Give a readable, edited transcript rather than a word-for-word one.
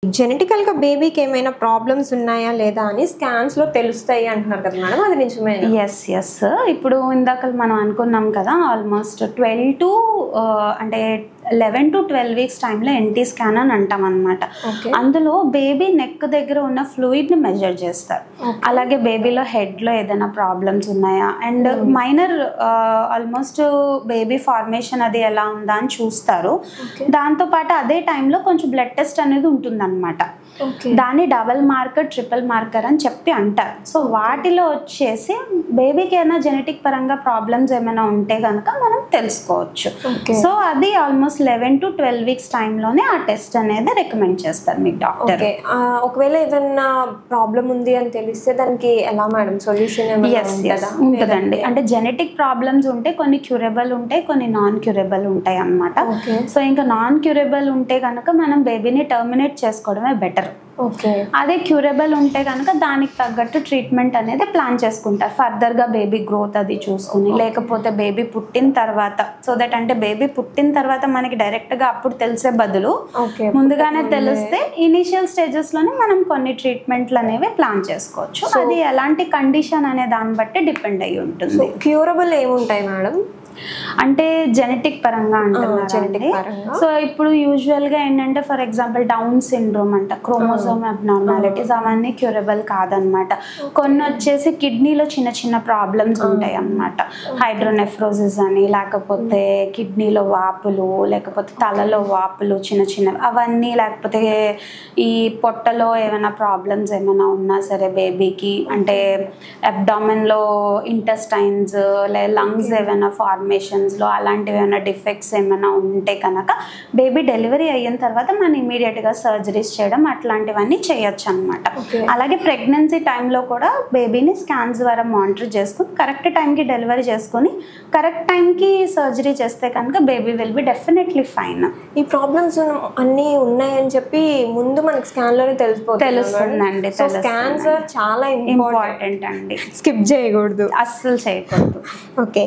జెనెటికల్‌గా బేబీకి ఏమైనా ప్రాబ్లమ్స్ ఉన్నాయా లేదా అని స్కాన్స్‌లో తెలుస్తాయి అంటున్నారు కదా మేడం, అది నిజమేనా? యెస్. ఇప్పుడు ఇందాక మనం అనుకున్నాం కదా, ఆల్మోస్ట్ 12 టు అంటే 11 to 12 వీక్స్ టైంలో ఎన్టీ స్కాన్ అని అంటాం అనమాట. అందులో బేబీ నెక్ దగ్గర ఉన్న ఫ్లూయిడ్ని మెజర్ చేస్తారు. అలాగే బేబీలో హెడ్లో ఏదైనా ప్రాబ్లమ్స్ ఉన్నాయా and minor almost baby formation అది ఎలా ఉందా అని చూస్తారు. దాంతోపాటు అదే టైంలో కొంచెం బ్లడ్ టెస్ట్ అనేది ఉంటుందన్నమాట. దాన్ని డబల్ మార్కర్, ట్రిపుల్ మార్కర్ అని చెప్పి అంటారు. సో వాటిలో వచ్చేసి బేబీకి ఏమైనా జెనెటిక్ పరంగా ప్రాబ్లమ్స్ ఏమైనా ఉంటే కనుక మనం తెలుసుకోవచ్చు. సో అది ఆల్మోస్ట్ 11 to 12 వీక్స్ టైంలోనే ఆ టెస్ట్ అనేది రికమెండ్ చేస్తారు మీకు డాక్టర్. ఒకవేళ ఏదైనా ప్రాబ్లం ఉంది అని తెలిస్తే దానికి ఎలా మేడం సొల్యూషన్ ఉంటుందండి? అంటే జెనెటిక్ ప్రాబ్లమ్స్ ఉంటే కొన్ని క్యూరబుల్ ఉంటాయి, కొన్ని నాన్ క్యూరబుల్ ఉంటాయి అన్నమాట. సో ఇంకా నాన్ క్యూరబుల్ ఉంటే కనుక మనం బేబీని టర్మినేట్ చేసుకోవడమే బెటర్. అదే క్యూరబుల్ ఉంటే కనుక దానికి తగ్గట్టు ట్రీట్మెంట్ అనేది ప్లాన్ చేసుకుంటారు. ఫర్దర్గా బేబీ గ్రోత్ అది చూసుకుని, లేకపోతే బేబీ పుట్టిన తర్వాత, సో దట్ అంటే బేబీ పుట్టిన తర్వాత మనకి డైరెక్ట్గా అప్పుడు తెలిసే బదులు ముందుగానే తెలిస్తే ఇనిషియల్ స్టేజెస్లోనే మనం కొన్ని ట్రీట్మెంట్లు అనేవి ప్లాన్ చేసుకోవచ్చు. అది ఎలాంటి కండిషన్ అనే దాన్ని బట్టి డిపెండ్ అయ్యి ఉంటుంది. క్యూరబుల్ ఏముంటాయి మేడం అంటే జెనెటిక్ పరంగా అంటున్నారండి. సో ఇప్పుడు యూజువల్గా ఏంటంటే ఫర్ ఎగ్జాంపుల్ డౌన్ సిండ్రోమ్ అంట, క్రోమోజోమ్ అబ్నార్మాలిటీస్ అవన్నీ క్యూరబుల్ కాదనమాట. కొన్ని వచ్చేసి కిడ్నీలో చిన్న చిన్న ప్రాబ్లమ్స్ ఉంటాయి అన్నమాట. హైడ్రోనెఫ్రోసిస్ అని, లేకపోతే కిడ్నీలో వాపులు, లేకపోతే తలలో వాపులు చిన్న చిన్నవి అవన్నీ, లేకపోతే ఈ పొట్టలో ఏమైనా ప్రాబ్లమ్స్ ఏమైనా ఉన్నా సరే బేబీకి, అంటే అబ్డామిన్లో ఇంటెస్టైన్స్ లంగ్స్ ఏమైనా ఫార్మేషన్స్లో అలాంటివి ఏమైనా డిఫెక్ట్స్ ఏమైనా ఉంటే కనుక బేబీ డెలివరీ అయిన తర్వాత మనం ఇమీడియట్గా సర్జరీస్ చేయడం అట్లాంటివన్నీ చేయొచ్చు అనమాట. అలాగే ప్రెగ్నెన్సీ టైంలో కూడా బేబీని స్కాన్స్ ద్వారా మానిటర్ చేసుకుని కరెక్ట్ టైంకి డెలివరీ చేసుకుని కరెక్ట్ టైంకి సర్జరీ చేస్తే కనుక baby will be definitely fine. ఈ ప్రాబ్లమ్స్ అన్నీ ఉన్నాయని చెప్పి ముందు మనకి స్కాన్లోనే తెలుస్తుందండి. స్కాన్స్ చాలా ఇంపార్టెంట్ అండి, స్కిప్ చేయకూడదు, అస్సలు చేయకూడదు. ఓకే.